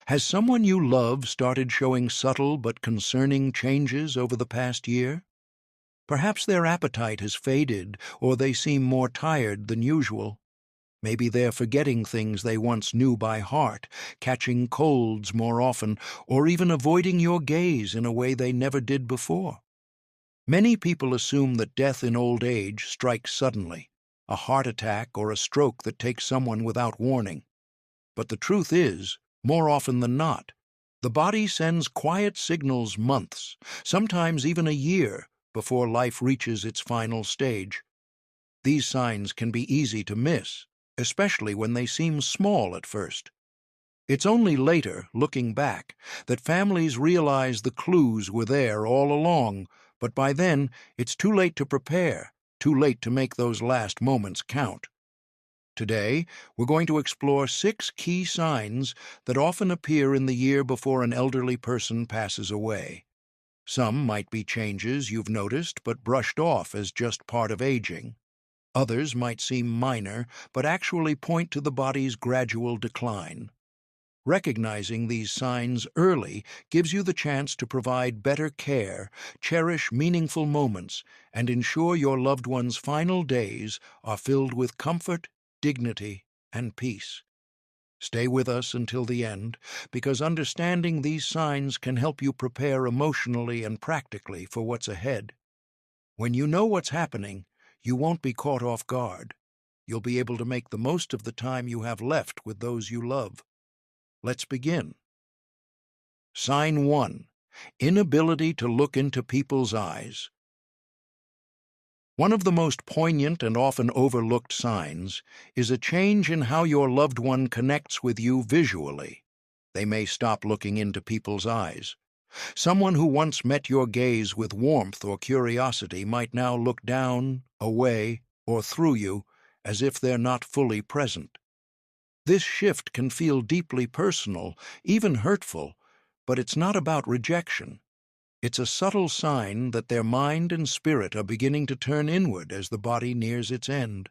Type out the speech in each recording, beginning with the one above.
Has someone you love started showing subtle but concerning changes over the past year? Perhaps their appetite has faded, or they seem more tired than usual. Maybe they're forgetting things they once knew by heart, catching colds more often, or even avoiding your gaze in a way they never did before. Many people assume that death in old age strikes suddenly, a heart attack or a stroke that takes someone without warning. But the truth is, more often than not, the body sends quiet signals months, sometimes even a year, before life reaches its final stage. These signs can be easy to miss, especially when they seem small at first. It's only later, looking back, that families realize the clues were there all along, but by then it's too late to prepare, too late to make those last moments count. Today, we're going to explore 6 key signs that often appear in the year before an elderly person passes away. Some might be changes you've noticed but brushed off as just part of aging. Others might seem minor but actually point to the body's gradual decline. Recognizing these signs early gives you the chance to provide better care, cherish meaningful moments, and ensure your loved one's final days are filled with comfort, dignity, and peace. Stay with us until the end, because understanding these signs can help you prepare emotionally and practically for what's ahead. When you know what's happening, you won't be caught off guard. You'll be able to make the most of the time you have left with those you love. Let's begin. Sign 1. Inability to look into people's eyes. One of the most poignant and often overlooked signs is a change in how your loved one connects with you visually. They may stop looking into people's eyes. Someone who once met your gaze with warmth or curiosity might now look down, away, or through you, as if they're not fully present. This shift can feel deeply personal, even hurtful, but it's not about rejection. It's a subtle sign that their mind and spirit are beginning to turn inward as the body nears its end.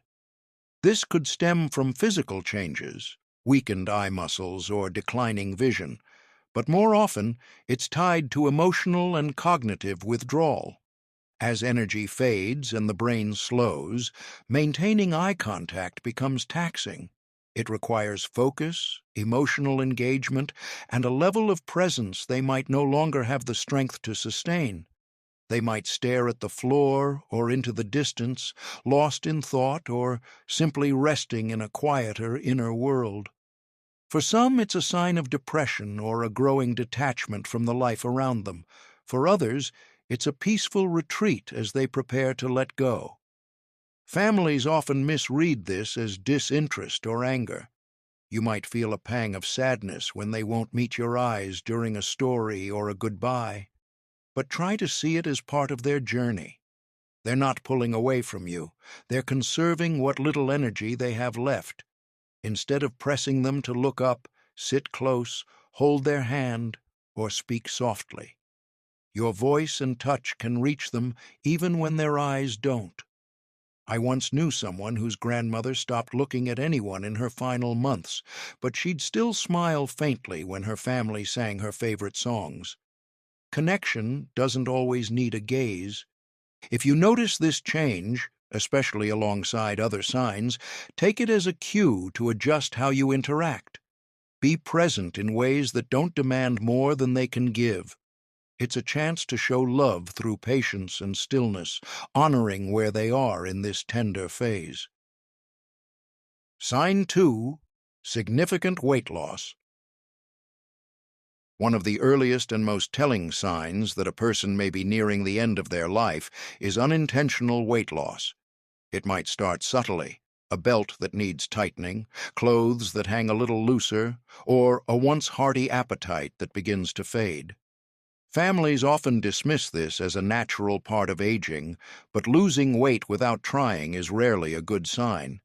This could stem from physical changes, weakened eye muscles or declining vision, but more often it's tied to emotional and cognitive withdrawal. As energy fades and the brain slows, maintaining eye contact becomes taxing. It requires focus, emotional engagement, and a level of presence they might no longer have the strength to sustain. They might stare at the floor or into the distance, lost in thought or simply resting in a quieter inner world. For some, it's a sign of depression or a growing detachment from the life around them. For others, it's a peaceful retreat as they prepare to let go. Families often misread this as disinterest or anger. You might feel a pang of sadness when they won't meet your eyes during a story or a goodbye, but try to see it as part of their journey. They're not pulling away from you. They're conserving what little energy they have left. Instead of pressing them to look up, sit close, hold their hand, or speak softly. Your voice and touch can reach them even when their eyes don't. I once knew someone whose grandmother stopped looking at anyone in her final months, but she'd still smile faintly when her family sang her favorite songs. Connection doesn't always need a gaze. If you notice this change, especially alongside other signs, take it as a cue to adjust how you interact. Be present in ways that don't demand more than they can give. It's a chance to show love through patience and stillness, honoring where they are in this tender phase. Sign 2. Significant weight loss. One of the earliest and most telling signs that a person may be nearing the end of their life is unintentional weight loss. It might start subtly, a belt that needs tightening, clothes that hang a little looser, or a once hearty appetite that begins to fade. Families often dismiss this as a natural part of aging, but losing weight without trying is rarely a good sign.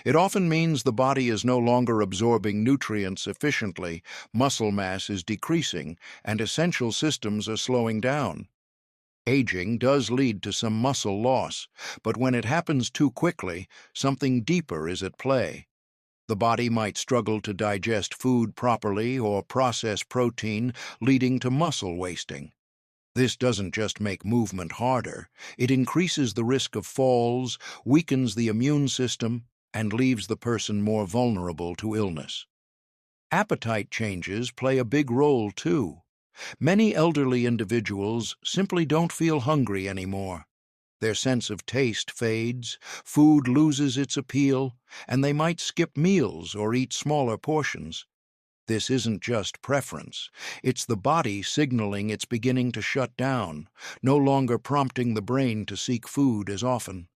It often means the body is no longer absorbing nutrients efficiently, muscle mass is decreasing, and essential systems are slowing down. Aging does lead to some muscle loss, but when it happens too quickly, something deeper is at play. The body might struggle to digest food properly or process protein, leading to muscle wasting. This doesn't just make movement harder, it increases the risk of falls, weakens the immune system, and leaves the person more vulnerable to illness. Appetite changes play a big role too. Many elderly individuals simply don't feel hungry anymore. Their sense of taste fades, food loses its appeal, and they might skip meals or eat smaller portions. This isn't just preference. It's the body signaling it's beginning to shut down, no longer prompting the brain to seek food as often.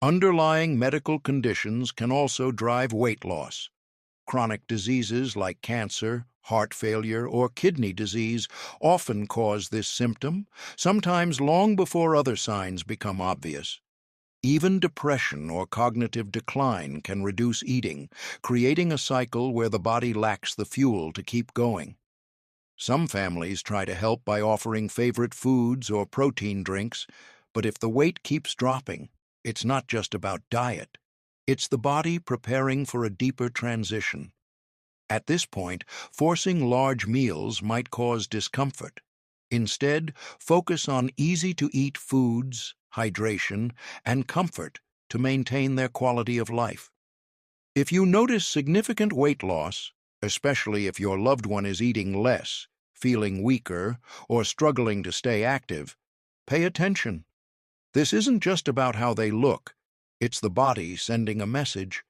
Underlying medical conditions can also drive weight loss. Chronic diseases like cancer, heart failure, or kidney disease often cause this symptom, sometimes long before other signs become obvious. Even depression or cognitive decline can reduce eating, creating a cycle where the body lacks the fuel to keep going. Some families try to help by offering favorite foods or protein drinks, but if the weight keeps dropping, it's not just about diet. It's the body preparing for a deeper transition. At this point, forcing large meals might cause discomfort. Instead, focus on easy-to-eat foods, hydration, and comfort to maintain their quality of life. If you notice significant weight loss, especially if your loved one is eating less, feeling weaker, or struggling to stay active, pay attention. This isn't just about how they look, it's the body sending a message.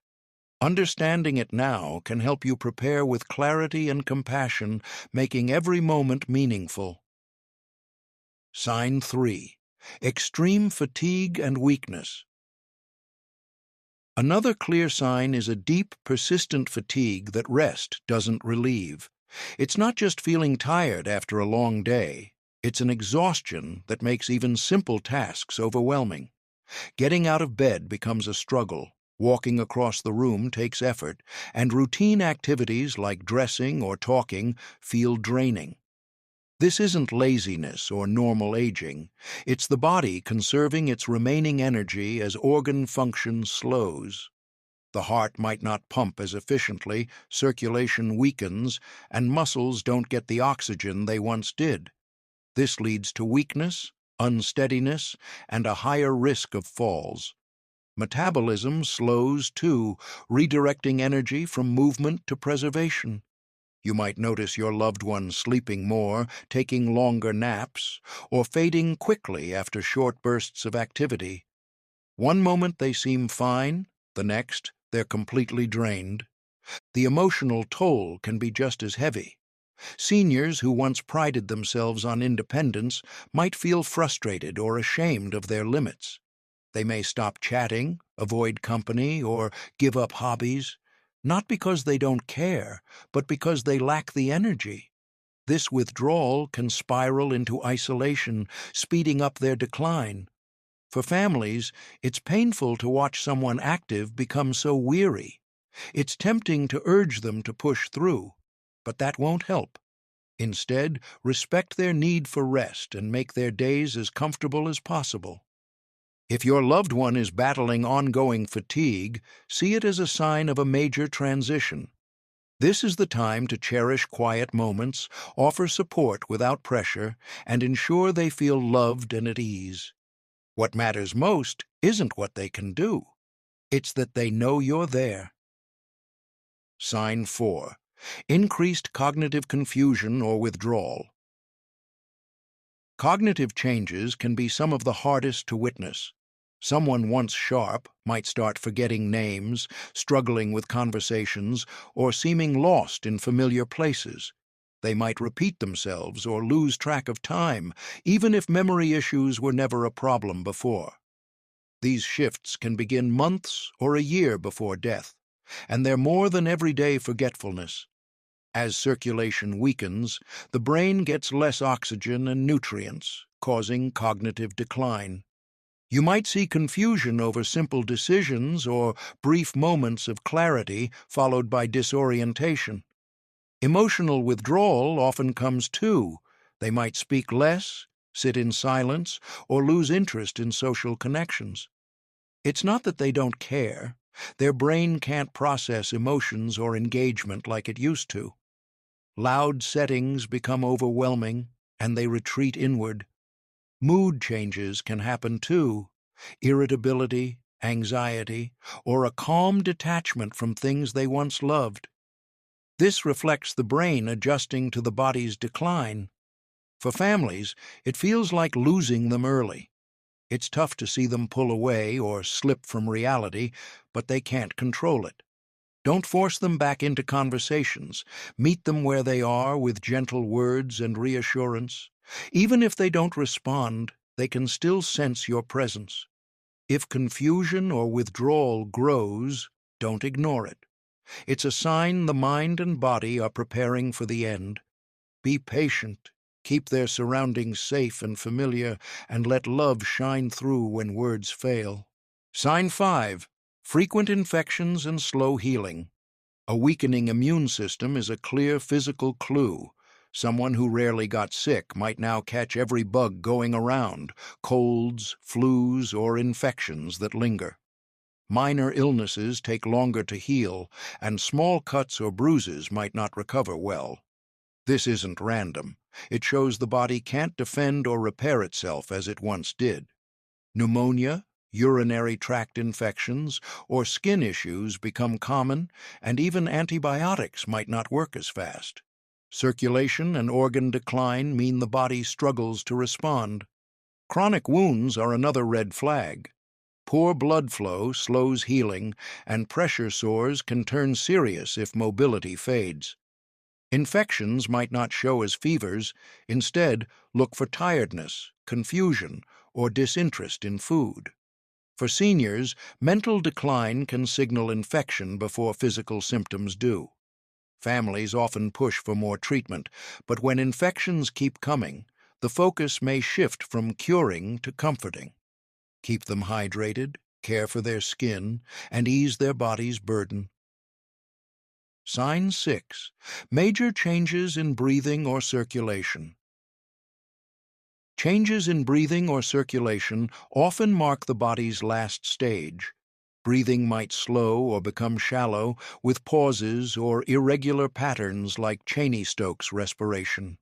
Understanding it now can help you prepare with clarity and compassion, making every moment meaningful. Sign 3. Extreme fatigue and weakness. Another clear sign is a deep, persistent fatigue that rest doesn't relieve. It's not just feeling tired after a long day. It's an exhaustion that makes even simple tasks overwhelming. Getting out of bed becomes a struggle, walking across the room takes effort, and routine activities like dressing or talking feel draining. This isn't laziness or normal aging. It's the body conserving its remaining energy as organ function slows. The heart might not pump as efficiently, circulation weakens, and muscles don't get the oxygen they once did. This leads to weakness, unsteadiness, and a higher risk of falls. Metabolism slows too, redirecting energy from movement to preservation. You might notice your loved one sleeping more, taking longer naps, or fading quickly after short bursts of activity. One moment they seem fine, the next they're completely drained. The emotional toll can be just as heavy. Seniors who once prided themselves on independence might feel frustrated or ashamed of their limits. They may stop chatting, avoid company, or give up hobbies, not because they don't care, but because they lack the energy. This withdrawal can spiral into isolation, speeding up their decline. For families, it's painful to watch someone active become so weary. It's tempting to urge them to push through, but that won't help. Instead, respect their need for rest and make their days as comfortable as possible. If your loved one is battling ongoing fatigue, see it as a sign of a major transition. This is the time to cherish quiet moments, offer support without pressure, and ensure they feel loved and at ease. What matters most isn't what they can do. It's that they know you're there. Sign 4. Increased cognitive confusion or withdrawal. Cognitive changes can be some of the hardest to witness. Someone once sharp might start forgetting names, struggling with conversations, or seeming lost in familiar places. They might repeat themselves or lose track of time, even if memory issues were never a problem before. These shifts can begin months or a year before death, and they're more than everyday forgetfulness. As circulation weakens, the brain gets less oxygen and nutrients, causing cognitive decline. You might see confusion over simple decisions or brief moments of clarity followed by disorientation. Emotional withdrawal often comes too. They might speak less, sit in silence, or lose interest in social connections. It's not that they don't care, Their brain can't process emotions or engagement like it used to. Loud settings become overwhelming, and they retreat inward. Mood changes can happen too: irritability, anxiety, or a calm detachment from things they once loved. This reflects the brain adjusting to the body's decline. For families, it feels like losing them early. It's tough to see them pull away or slip from reality, but they can't control it. Don't force them back into conversations. Meet them where they are with gentle words and reassurance. Even if they don't respond, they can still sense your presence. If confusion or withdrawal grows, don't ignore it. It's a sign the mind and body are preparing for the end. Be patient. Keep their surroundings safe and familiar, and let love shine through when words fail. Sign 5. Frequent infections and slow healing. A weakening immune system is a clear physical clue. Someone who rarely got sick might now catch every bug going around: colds, flus, or infections that linger. Minor illnesses take longer to heal, and small cuts or bruises might not recover well. This isn't random. It shows the body can't defend or repair itself as it once did. Pneumonia, urinary tract infections, or skin issues become common, and even antibiotics might not work as fast. Circulation and organ decline mean the body struggles to respond. Chronic wounds are another red flag. Poor blood flow slows healing, and pressure sores can turn serious if mobility fades. Infections might not show as fevers. Instead, look for tiredness, confusion, or disinterest in food. For seniors, mental decline can signal infection before physical symptoms do. Families often push for more treatment, but when infections keep coming, the focus may shift from curing to comforting. Keep them hydrated, care for their skin, and ease their body's burden. Sign 6. Major changes in breathing or circulation. Changes in breathing or circulation often mark the body's last stage. Breathing might slow or become shallow, with pauses or irregular patterns like Cheney-Stokes respiration.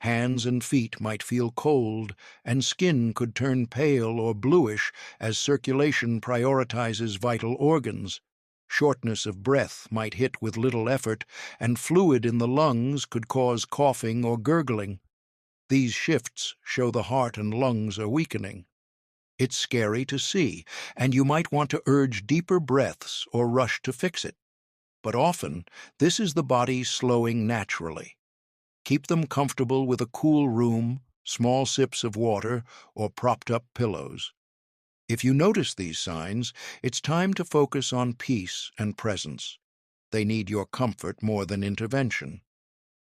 Hands and feet might feel cold, and skin could turn pale or bluish as circulation prioritizes vital organs. Shortness of breath might hit with little effort, and fluid in the lungs could cause coughing or gurgling. These shifts show the heart and lungs are weakening. It's scary to see, and you might want to urge deeper breaths or rush to fix it. But often, this is the body slowing naturally. Keep them comfortable with a cool room, small sips of water, or propped-up pillows. If you notice these signs, it's time to focus on peace and presence. They need your comfort more than intervention.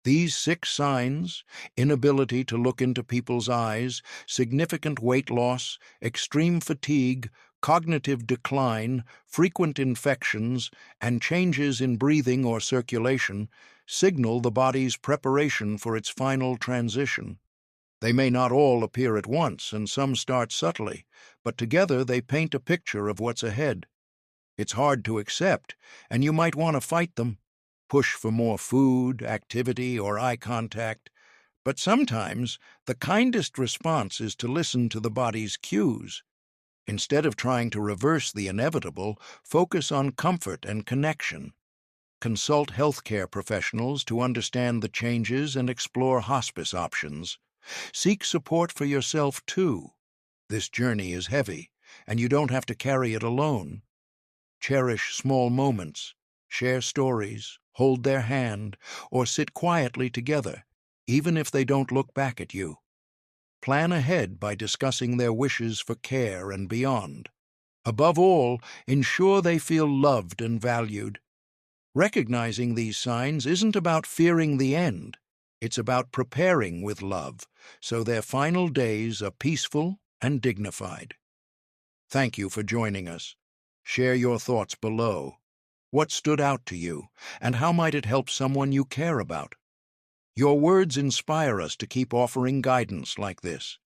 These 6 signs — inability to look into people's eyes, significant weight loss, extreme fatigue, cognitive decline, frequent infections, and changes in breathing or circulation — signal the body's preparation for its final transition. They may not all appear at once, and some start subtly, but together they paint a picture of what's ahead. It's hard to accept, and you might want to fight them. Push for more food, activity, or eye contact. But sometimes the kindest response is to listen to the body's cues. Instead of trying to reverse the inevitable, focus on comfort and connection. Consult healthcare professionals to understand the changes and explore hospice options. Seek support for yourself, too. This journey is heavy, and you don't have to carry it alone. Cherish small moments. Share stories, hold their hand, or sit quietly together, even if they don't look back at you. Plan ahead by discussing their wishes for care and beyond. Above all, ensure they feel loved and valued. Recognizing these signs isn't about fearing the end. It's about preparing with love, so their final days are peaceful and dignified. Thank you for joining us. Share your thoughts below. What stood out to you, and how might it help someone you care about? Your words inspire us to keep offering guidance like this.